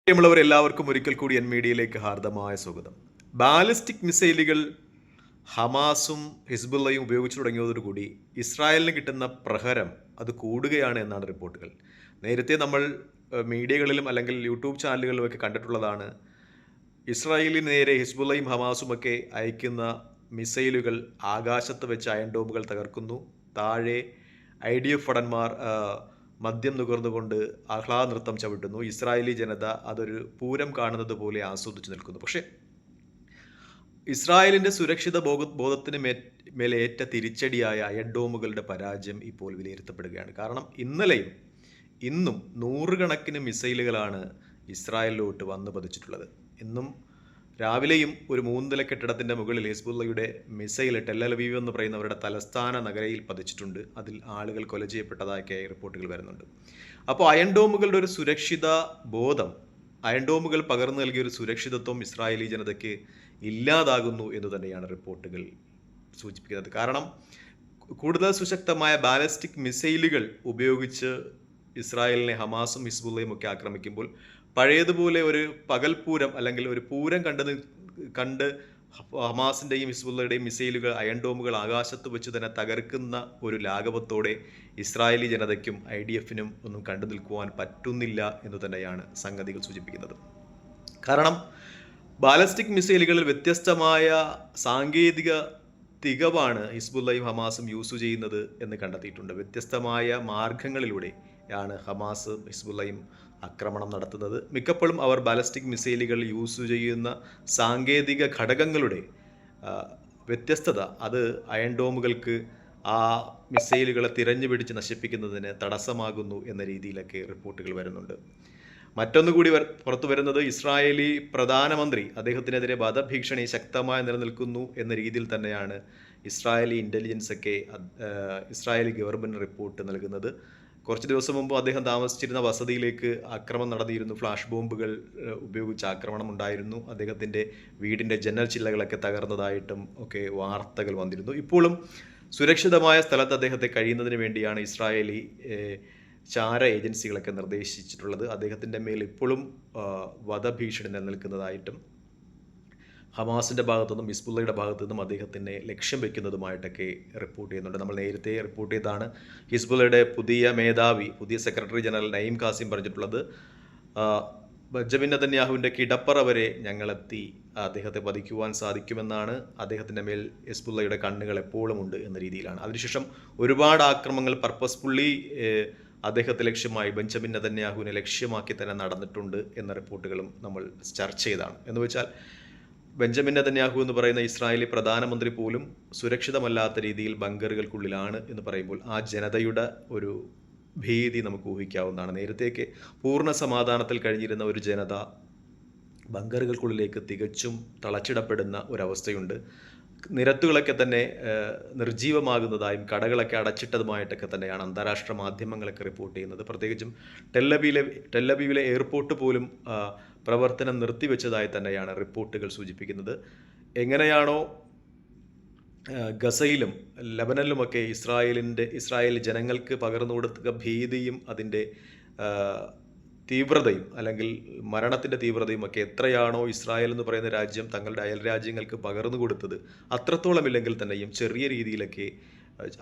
പ്രിയമുള്ളവർ എല്ലാവർക്കും ഒരിക്കൽ കൂടി എൻ മീഡിയയിലേക്ക് ഹാർദമായ സ്വാഗതം. ബാലിസ്റ്റിക് മിസൈലുകൾ ഹമാസും ഹിസ്ബുള്ളയും ഉപയോഗിച്ചു തുടങ്ങിയതോടുകൂടി ഇസ്രായേലിന് കിട്ടുന്ന പ്രഹരം അത് കൂടുകയാണ് എന്നാണ് റിപ്പോർട്ടുകൾ. നേരത്തെ നമ്മൾ മീഡിയകളിലും അല്ലെങ്കിൽ യൂട്യൂബ് ചാനലുകളിലുമൊക്കെ കണ്ടിട്ടുള്ളതാണ്. ഇസ്രായേലിന് നേരെ ഹിസ്ബുള്ളയും ഹമാസുമൊക്കെ അയക്കുന്ന മിസൈലുകൾ ആകാശത്ത് വെച്ച് അയൺ ഡോമുകൾ തകർക്കുന്നു. താഴെ IDF ഭടന്മാർ മദ്യം നുകർന്നുകൊണ്ട് ആഹ്ലാദ നൃത്തം ചവിട്ടുന്നു. ഇസ്രായേലി ജനത അതൊരു പൂരം കാണുന്നത് പോലെ ആസ്വദിച്ചു നിൽക്കുന്നു. പക്ഷേ ഇസ്രായേലിൻ്റെ സുരക്ഷിത ബോധത്തിന് മേലേറ്റ തിരിച്ചടിയായ അയൺ ഡോമുകളുടെ പരാജയം ഇപ്പോൾ വിലയിരുത്തപ്പെടുകയാണ്. കാരണം ഇന്നലെയും ഇന്നും നൂറുകണക്കിന് മിസൈലുകളാണ് ഇസ്രായേലിലോട്ട് വന്നു പതിച്ചിട്ടുള്ളത്. ഇന്നും രാവിലെയും ഒരു 3 നില കെട്ടിടത്തിൻ്റെ മുകളിൽ ഹിസ്ബുള്ളയുടെ മിസൈൽ ടെല്ലവീവ് എന്ന് പറയുന്ന അവരുടെ തലസ്ഥാന നഗരയിൽ പതിച്ചിട്ടുണ്ട്. അതിൽ ആളുകൾ കൊല ചെയ്യപ്പെട്ടതായൊക്കെ റിപ്പോർട്ടുകൾ വരുന്നുണ്ട്. അപ്പോൾ അയൺ ഡോമുകളുടെ ഒരു സുരക്ഷിത ബോധം, അയൺ ഡോമുകൾ പകർന്നു നൽകിയ ഒരു സുരക്ഷിതത്വം ഇസ്രായേലി ജനതയ്ക്ക് ഇല്ലാതാകുന്നു എന്ന് തന്നെയാണ് റിപ്പോർട്ടുകൾ സൂചിപ്പിക്കുന്നത്. കാരണം കൂടുതൽ സുശക്തമായ ബാലിസ്റ്റിക് മിസൈലുകൾ ഉപയോഗിച്ച് ഇസ്രായേലിനെ ഹമാസും ഹിസ്ബുള്ളയും ഒക്കെ ആക്രമിക്കുമ്പോൾ പഴയതുപോലെ ഒരു പകൽപൂരം അല്ലെങ്കിൽ ഒരു പൂരം കണ്ട് ഹമാസിൻ്റെയും ഹിസ്ബുള്ളയുടെയും മിസൈലുകൾ അയൺ ഡോമുകൾ ആകാശത്ത് വെച്ച് തന്നെ തകർക്കുന്ന ഒരു ലാഘവത്തോടെ ഇസ്രായേലി ജനതയ്ക്കും IDFനും ഒന്നും കണ്ടു നിൽക്കുവാൻ പറ്റുന്നില്ല എന്ന് തന്നെയാണ് സംഗതികൾ സൂചിപ്പിക്കുന്നത്. കാരണം ബാലിസ്റ്റിക് മിസൈലുകളിൽ വ്യത്യസ്തമായ സാങ്കേതിക തികവാണ് ഹിസ്ബുള്ളയും ഹമാസും യൂസ് ചെയ്യുന്നത് എന്ന് കണ്ടെത്തിയിട്ടുണ്ട്. വ്യത്യസ്തമായ മാർഗങ്ങളിലൂടെയാണ് ഹമാസും ഹിസ്ബുള്ളയും ആക്രമണം നടത്തുന്നത്. മിക്കപ്പോഴും അവർ ബാലിസ്റ്റിക് മിസൈലുകൾ യൂസ് ചെയ്യുന്ന സാങ്കേതിക ഘടകങ്ങളുടെ വ്യത്യസ്തത അത് അയൺ ഡോമുകൾക്ക് ആ മിസൈലുകളെ തിരഞ്ഞു പിടിച്ച് നശിപ്പിക്കുന്നതിന് തടസ്സമാകുന്നു എന്ന രീതിയിലൊക്കെ റിപ്പോർട്ടുകൾ വരുന്നുണ്ട്. മറ്റൊന്നുകൂടി പുറത്തു വരുന്നത് ഇസ്രായേലി പ്രധാനമന്ത്രി അദ്ദേഹത്തിനെതിരെ വധഭീഷണി ശക്തമായി നിലനിൽക്കുന്നു എന്ന രീതിയിൽ തന്നെയാണ് ഇസ്രായേലി ഇൻ്റലിജൻസ് ഒക്കെ ഇസ്രായേലി ഗവൺമെൻറ് റിപ്പോർട്ട് നൽകുന്നത്. കുറച്ച് ദിവസം മുമ്പ് അദ്ദേഹം താമസിച്ചിരുന്ന വസതിയിലേക്ക് ആക്രമണം നടന്നിരുന്നു. ഫ്ലാഷ് ബോംബുകൾ ഉപയോഗിച്ച് ആക്രമണം ഉണ്ടായിരുന്നു. അദ്ദേഹത്തിൻ്റെ വീടിൻ്റെ ജനൽ ചില്ലകളൊക്കെ തകർന്നതായിട്ടും ഒക്കെ വാർത്തകൾ വന്നിരുന്നു. ഇപ്പോഴും സുരക്ഷിതമായ സ്ഥലത്ത് അദ്ദേഹത്തെ കഴിയുന്നതിന് വേണ്ടിയാണ് ഇസ്രായേലി ചാര ഏജൻസികളൊക്കെ നിർദ്ദേശിച്ചിട്ടുള്ളത്. അദ്ദേഹത്തിൻ്റെ മേൽ ഇപ്പോഴും വധഭീഷണി നിലനിൽക്കുന്നതായിട്ടും ഹമാസിൻ്റെ ഭാഗത്തുനിന്നും ഹിസ്ബുള്ളയുടെ ഭാഗത്തുനിന്നും അദ്ദേഹത്തിനെ ലക്ഷ്യം വയ്ക്കുന്നതുമായിട്ടൊക്കെ റിപ്പോർട്ട് ചെയ്യുന്നുണ്ട്. നമ്മൾ നേരത്തെ റിപ്പോർട്ട് ചെയ്താണ് ഹിസ്ബുള്ളയുടെ പുതിയ മേധാവി, പുതിയ സെക്രട്ടറി ജനറൽ നഈം കാസിം പറഞ്ഞിട്ടുള്ളത് ബെഞ്ചമിൻ നെതന്യാഹുവിൻ്റെ കിടപ്പറ വരെ ഞങ്ങളെത്തി അദ്ദേഹത്തെ വധിക്കുവാൻ സാധിക്കുമെന്നാണ്. അദ്ദേഹത്തിൻ്റെ മേൽ ഹിസ്ബുള്ളയുടെ കണ്ണുകൾ എപ്പോഴും ഉണ്ട് എന്ന രീതിയിലാണ്. അതിനുശേഷം ഒരുപാട് ആക്രമണങ്ങൾ പർപ്പസ്ഫുള്ളി അദ്ദേഹത്തെ ലക്ഷ്യമായി ബെഞ്ചമിൻ നെതന്യാഹുവിനെ ലക്ഷ്യമാക്കി തന്നെ നടന്നിട്ടുണ്ട് എന്ന റിപ്പോർട്ടുകളും നമ്മൾ ചർച്ച ചെയ്താണ്. എന്ന് വെച്ചാൽ ബെഞ്ചമിൻ നെതന്യാഹു എന്ന് പറയുന്ന ഇസ്രായേലി പ്രധാനമന്ത്രി പോലും സുരക്ഷിതമല്ലാത്ത രീതിയിൽ ബങ്കറുകൾക്കുള്ളിലാണ് എന്ന് പറയുമ്പോൾ ആ ജനതയുടെ ഒരു ഭീതി നമുക്ക് ഊഹിക്കാവുന്നതാണ്. നേരത്തേക്ക് പൂർണ്ണ സമാധാനത്തിൽ കഴിഞ്ഞിരുന്ന ഒരു ജനത ബങ്കറുകൾക്കുള്ളിലേക്ക് തികച്ചും തളച്ചിടപ്പെടുന്ന ഒരവസ്ഥയുണ്ട്. നിരത്തുകളൊക്കെ തന്നെ നിർജീവമാകുന്നതായും കടകളൊക്കെ അടച്ചിട്ടതുമായിട്ടൊക്കെ തന്നെയാണ് അന്താരാഷ്ട്ര മാധ്യമങ്ങളൊക്കെ റിപ്പോർട്ട് ചെയ്യുന്നത്. പ്രത്യേകിച്ചും ടെല്ലവീവിലെ എയർപോർട്ട് പോലും പ്രവർത്തനം നിർത്തിവെച്ചതായി തന്നെയാണ് റിപ്പോർട്ടുകൾ സൂചിപ്പിക്കുന്നത്. എങ്ങനെയാണോ ഗസയിലും ലബനനിലുമൊക്കെ ഇസ്രായേൽ ജനങ്ങൾക്ക് പകർന്നു കൊടുത്ത ഭീതിയും അതിൻ്റെ തീവ്രതയും അല്ലെങ്കിൽ മരണത്തിൻ്റെ തീവ്രതയും ഒക്കെ എത്രയാണോ ഇസ്രായേൽ എന്ന് പറയുന്ന രാജ്യം തങ്ങളുടെ അയൽ രാജ്യങ്ങൾക്ക് പകർന്നു കൊടുത്തത്, അത്രത്തോളം ഇല്ലെങ്കിൽ തന്നെയും ചെറിയ രീതിയിലൊക്കെ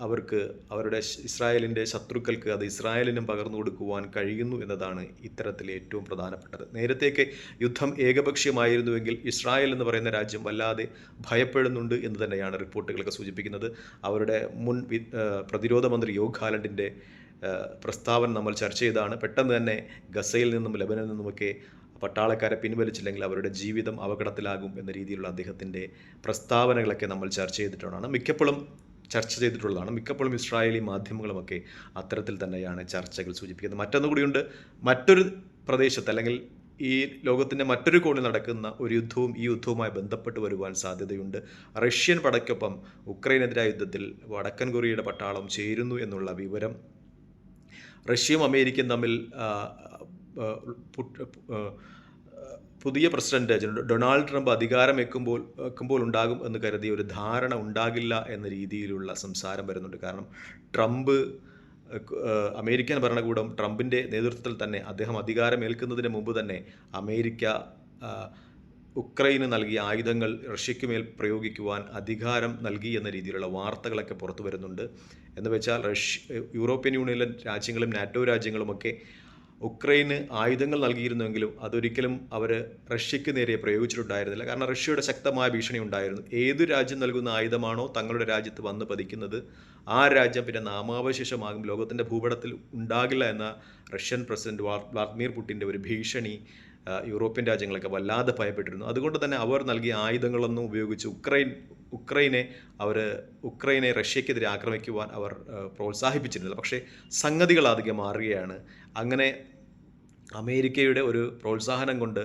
അവർക്ക് അവരുടെ ഇസ്രായേലിൻ്റെ ശത്രുക്കൾക്ക് അത് ഇസ്രായേലിനും പകർന്നു കൊടുക്കുവാൻ കഴിയുന്നു എന്നതാണ് ഇത്തരത്തിൽ ഏറ്റവും പ്രധാനപ്പെട്ടത്. നേരത്തേക്ക് യുദ്ധം ഏകപക്ഷീയമായിരുന്നുവെങ്കിൽ ഇസ്രായേൽ എന്ന് പറയുന്ന രാജ്യം വല്ലാതെ ഭയപ്പെടുന്നുണ്ട് എന്ന് തന്നെയാണ് റിപ്പോർട്ടുകളൊക്കെ സൂചിപ്പിക്കുന്നത്. അവരുടെ മുൻ പ്രതിരോധ മന്ത്രി യോവ് ഗാലന്റിൻ്റെ പ്രസ്താവന നമ്മൾ ചർച്ച ചെയ്താണ്. പെട്ടെന്ന് തന്നെ ഗസയിൽ നിന്നും ലെബനിൽ നിന്നുമൊക്കെ പട്ടാളക്കാരെ പിൻവലിച്ചില്ലെങ്കിൽ അവരുടെ ജീവിതം അപകടത്തിലാകും എന്ന രീതിയിലുള്ള അദ്ദേഹത്തിൻ്റെ പ്രസ്താവനകളൊക്കെ നമ്മൾ ചർച്ച ചെയ്തിട്ടുള്ളതാണ്. മിക്കപ്പോഴും ഇസ്രായേലി മാധ്യമങ്ങളുമൊക്കെ അത്തരത്തിൽ തന്നെയാണ് ചർച്ചകൾ സൂചിപ്പിക്കുന്നത്. മറ്റൊന്നുകൂടിയുണ്ട്, മറ്റൊരു പ്രദേശത്ത് അല്ലെങ്കിൽ ഈ ലോകത്തിൻ്റെ മറ്റൊരു കോണിൽ നടക്കുന്ന ഒരു യുദ്ധവും ഈ യുദ്ധവുമായി ബന്ധപ്പെട്ട് വരുവാൻ സാധ്യതയുണ്ട്. റഷ്യൻ പടയ്ക്കൊപ്പം ഉക്രൈനെതിരായ യുദ്ധത്തിൽ വടക്കൻ കൊറിയയുടെ പട്ടാളം ചേരുന്നു എന്നുള്ള വിവരം റഷ്യയും അമേരിക്കയും തമ്മിൽ പുതിയ പ്രസിഡന്റ് ഡൊണാൾഡ് ട്രംപ് അധികാരം വെക്കുമ്പോൾ ഉണ്ടാകും എന്ന് കരുതിയ ഒരു ധാരണ ഉണ്ടാകില്ല എന്ന രീതിയിലുള്ള സംസാരം വരുന്നുണ്ട്. കാരണം ട്രംപ് അമേരിക്കൻ ഭരണകൂടം ട്രംപിൻ്റെ നേതൃത്വത്തിൽ തന്നെ അദ്ദേഹം അധികാരമേൽക്കുന്നതിന് മുമ്പ് തന്നെ അമേരിക്ക ഉക്രൈന് നൽകിയ ആയുധങ്ങൾ റഷ്യയ്ക്ക് മേൽ പ്രയോഗിക്കുവാൻ അധികാരം നൽകി എന്ന രീതിയിലുള്ള വാർത്തകളൊക്കെ പുറത്തു വരുന്നുണ്ട്. എന്ന് വെച്ചാൽ യൂറോപ്യൻ യൂണിയനിലെ രാജ്യങ്ങളും നാറ്റോ രാജ്യങ്ങളുമൊക്കെ ഉക്രൈന് ആയുധങ്ങൾ നൽകിയിരുന്നുവെങ്കിലും അതൊരിക്കലും അവർ റഷ്യയ്ക്ക് നേരെ പ്രയോഗിച്ചിട്ടുണ്ടായിരുന്നില്ല. കാരണം റഷ്യയുടെ ശക്തമായ ഭീഷണി ഉണ്ടായിരുന്നു. ഏതു രാജ്യം നൽകുന്ന ആയുധമാണോ തങ്ങളുടെ രാജ്യത്ത് വന്ന് പതിക്കുന്നത് ആ രാജ്യം പിന്നെ നാമാവശേഷമാകും, ലോകത്തിൻ്റെ ഭൂപടത്തിൽ ഉണ്ടാകില്ല എന്ന റഷ്യൻ പ്രസിഡന്റ് വ്ളാദിമിർ പുടിൻ്റെ ഒരു ഭീഷണി യൂറോപ്യൻ രാജ്യങ്ങളൊക്കെ വല്ലാതെ ഭയപ്പെട്ടിരുന്നു. അതുകൊണ്ട് തന്നെ അവർ നൽകിയ ആയുധങ്ങളൊന്നും ഉപയോഗിച്ച് ഉക്രൈനെ റഷ്യക്കെതിരെ ആക്രമിക്കുവാൻ അവർ പ്രോത്സാഹിപ്പിച്ചിരുന്നില്ല. പക്ഷേ സംഗതികൾ അധികം മാറുകയാണ്. അങ്ങനെ അമേരിക്കയുടെ ഒരു പ്രോത്സാഹനം കൊണ്ട്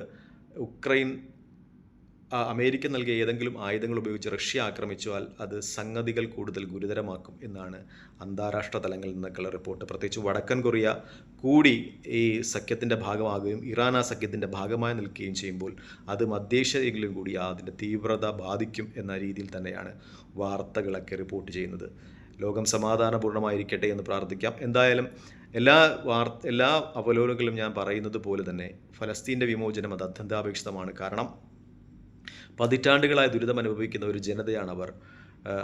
അമേരിക്ക നൽകിയ ഏതെങ്കിലും ആയുധങ്ങൾ ഉപയോഗിച്ച് റഷ്യ ആക്രമിച്ചാൽ അത് സംഗതികൾ കൂടുതൽ ഗുരുതരമാക്കും എന്നാണ് അന്താരാഷ്ട്ര തലങ്ങളിൽ നിന്നൊക്കെയുള്ള റിപ്പോർട്ട്. പ്രത്യേകിച്ച് വടക്കൻ കൊറിയ കൂടി ഈ സഖ്യത്തിൻ്റെ ഭാഗമാകുകയും ഇറാൻ ആ സഖ്യത്തിൻ്റെ ഭാഗമായി നിൽക്കുകയും ചെയ്യുമ്പോൾ അത് മധ്യേഷ്യയിലും കൂടി അതിൻ്റെ തീവ്രത ബാധിക്കും എന്ന രീതിയിൽ തന്നെയാണ് വാർത്തകളൊക്കെ റിപ്പോർട്ട് ചെയ്യുന്നത്. ലോകം സമാധാനപൂർണ്ണമായിരിക്കട്ടെ എന്ന് പ്രാർത്ഥിക്കാം. എന്തായാലും എല്ലാ അവലോകനങ്ങളും ഞാൻ പറയുന്നത് പോലെ തന്നെ ഫലസ്തീൻ്റെ വിമോചനം അത് അത്യന്താപേക്ഷിതമാണ്. കാരണം പതിറ്റാണ്ടുകളായി ദുരിതം അനുഭവിക്കുന്ന ഒരു ജനതയാണ് അവർ.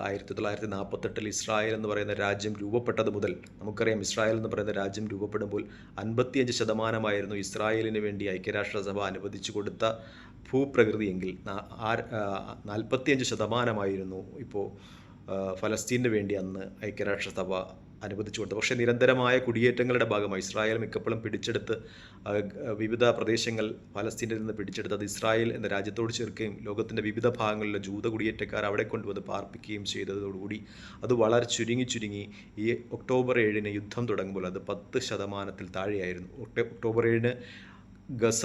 1948 ഇസ്രായേൽ എന്ന് പറയുന്ന രാജ്യം രൂപപ്പെട്ടത് മുതൽ നമുക്കറിയാം, ഇസ്രായേൽ എന്ന് പറയുന്ന രാജ്യം രൂപപ്പെടുമ്പോൾ 55% ഇസ്രായേലിന് വേണ്ടി ഐക്യരാഷ്ട്രസഭ അനുവദിച്ചു കൊടുത്ത ഭൂപ്രകൃതിയെങ്കിൽ 45% ഇപ്പോൾ ഫലസ്തീനു വേണ്ടി അന്ന് ഐക്യരാഷ്ട്രസഭ അനുവദിച്ചു കൊടുത്തു. പക്ഷേ നിരന്തരമായ കുടിയേറ്റങ്ങളുടെ ഭാഗമായി ഇസ്രായേൽ മിക്കപ്പോഴും പിടിച്ചെടുത്ത് വിവിധ പ്രദേശങ്ങൾ ഫലസ്തീനിൽ നിന്ന് പിടിച്ചെടുത്ത് അത് ഇസ്രായേൽ എന്ന രാജ്യത്തോട് ചേർക്കുകയും ലോകത്തിൻ്റെ വിവിധ ഭാഗങ്ങളിലെ ജൂത കുടിയേറ്റക്കാർ അവിടെ കൊണ്ടുവന്ന് പാർപ്പിക്കുകയും ചെയ്തതോടുകൂടി അത് വളരെ ചുരുങ്ങി ഈ ഒക്ടോബർ 7 യുദ്ധം തുടങ്ങുമ്പോൾ അത് 10% താഴെയായിരുന്നു. ഒക്ടോബർ 7 ഗസ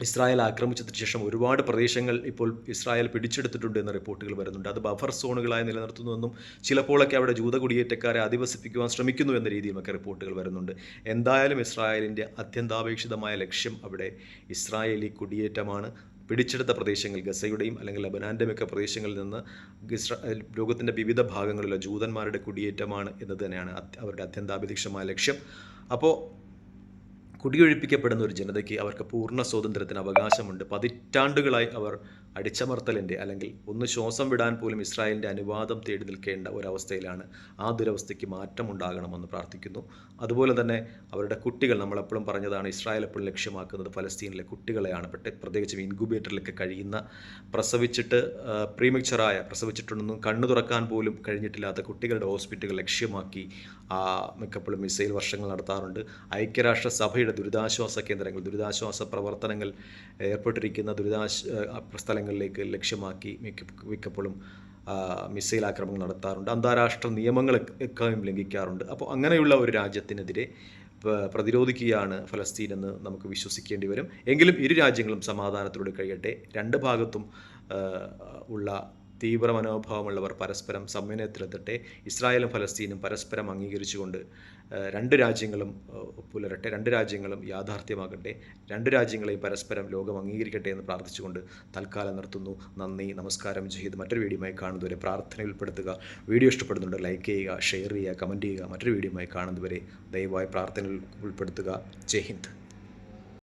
ഇസ്രായേൽ ആക്രമിച്ചതിന് ശേഷം ഒരുപാട് പ്രദേശങ്ങൾ ഇപ്പോൾ ഇസ്രായേൽ പിടിച്ചെടുത്തിട്ടുണ്ട് എന്ന റിപ്പോർട്ടുകൾ വരുന്നുണ്ട്. അത് ബഫർ സോണുകളായി നിലനിർത്തുന്നുവെന്നും ചിലപ്പോഴൊക്കെ അവിടെ ജൂത കുടിയേറ്റക്കാരെ അധിവസിപ്പിക്കുവാൻ ശ്രമിക്കുന്നു എന്ന രീതിയിലുമൊക്കെ റിപ്പോർട്ടുകൾ വരുന്നുണ്ട്. എന്തായാലും ഇസ്രായേലിൻ്റെ അത്യന്താപേക്ഷിതമായ ലക്ഷ്യം അവിടെ ഇസ്രായേലി കുടിയേറ്റമാണ്. പിടിച്ചെടുത്ത പ്രദേശങ്ങൾ ഗസയുടെയും അല്ലെങ്കിൽ ലബനാൻ്റെയും പ്രദേശങ്ങളിൽ നിന്ന് ലോകത്തിൻ്റെ വിവിധ ഭാഗങ്ങളിലെ ജൂതന്മാരുടെ കുടിയേറ്റമാണ് എന്നത് തന്നെയാണ് അവരുടെ അത്യന്താപേക്ഷിതമായ ലക്ഷ്യം. അപ്പോൾ കുടിയൊഴിപ്പിക്കപ്പെടുന്ന ഒരു ജനതയ്ക്ക് അവർക്ക് പൂർണ്ണ സ്വാതന്ത്ര്യത്തിന് അവകാശമുണ്ട്. പതിറ്റാണ്ടുകളായി അവർ അടിച്ചമർത്തലിൻ്റെ അല്ലെങ്കിൽ ഒന്ന് ശ്വാസം വിടാൻ പോലും ഇസ്രായേലിൻ്റെ അനുവാദം തേടി നിൽക്കേണ്ട ഒരവസ്ഥയിലാണ്. ആ ദുരവസ്ഥയ്ക്ക് മാറ്റമുണ്ടാകണമെന്ന് പ്രാർത്ഥിക്കുന്നു. അതുപോലെ തന്നെ അവരുടെ കുട്ടികൾ, നമ്മളെപ്പോഴും പറഞ്ഞതാണ്, ഇസ്രായേൽ എപ്പോഴും ലക്ഷ്യമാക്കുന്നത് ഫലസ്തീനിലെ കുട്ടികളെയാണ്. പ്രത്യേകിച്ചും ഇൻക്യുബേറ്ററിലൊക്കെ കഴിയുന്ന പ്രസവിച്ചിട്ട് പ്രസവിച്ചിട്ടുണ്ടെന്നും കണ്ണു തുറക്കാൻ പോലും കഴിഞ്ഞിട്ടില്ലാത്ത കുട്ടികളുടെ ഹോസ്പിറ്റലുകൾ ലക്ഷ്യമാക്കി മിക്കപ്പോഴും മിസൈൽ വർഷങ്ങൾ നടത്താറുണ്ട്. ഐക്യരാഷ്ട്ര സഭയുടെ ദുരിതാശ്വാസ കേന്ദ്രങ്ങൾ, ദുരിതാശ്വാസ പ്രവർത്തനങ്ങൾ ഏർപ്പെട്ടിരിക്കുന്ന സ്ഥലങ്ങളിലേക്ക് ലക്ഷ്യമാക്കി മിക്കപ്പോഴും മിസൈൽ ആക്രമണങ്ങൾ നടത്താറുണ്ട്. അന്താരാഷ്ട്ര നിയമങ്ങളൊക്കെ ലംഘിക്കാറുണ്ട്. അപ്പോൾ അങ്ങനെയുള്ള ഒരു രാജ്യത്തിനെതിരെ പ്രതിരോധിക്കുകയാണ് ഫലസ്തീൻ എന്ന് നമുക്ക് വിശ്വസിക്കേണ്ടി വരും. എങ്കിലും ഇരു രാജ്യങ്ങളും സമാധാനത്തിലൂടെ കഴിയട്ടെ. രണ്ട് ഭാഗത്തും ഉള്ള തീവ്ര മനോഭാവമുള്ളവർ പരസ്പരം സമന്വയത്തിലെത്തട്ടെ. ഇസ്രായേലും ഫലസ്തീനും പരസ്പരം അംഗീകരിച്ചുകൊണ്ട് രണ്ട് രാജ്യങ്ങളും പുലരട്ടെ, രണ്ട് രാജ്യങ്ങളും യാഥാർത്ഥ്യമാകട്ടെ, രണ്ട് രാജ്യങ്ങളെയും പരസ്പരം ലോകം അംഗീകരിക്കട്ടെ എന്ന് പ്രാർത്ഥിച്ചുകൊണ്ട് തൽക്കാലം നിർത്തുന്നു. നന്ദി, നമസ്കാരം, ജയ്ഹിന്ദ്. മറ്റൊരു വീഡിയോയുമായി കാണുന്നതുവരെ പ്രാർത്ഥന ഉൾപ്പെടുത്തുക. വീഡിയോ ഇഷ്ടപ്പെടുന്നുണ്ട് ലൈക്ക് ചെയ്യുക, ഷെയർ ചെയ്യുക, കമൻറ്റ് ചെയ്യുക. മറ്റൊരു വീഡിയോയുമായി കാണുന്നതുവരെ ദയവായി പ്രാർത്ഥനയിൽ ഉൾപ്പെടുത്തുക. ജയ്ഹിന്ദ്.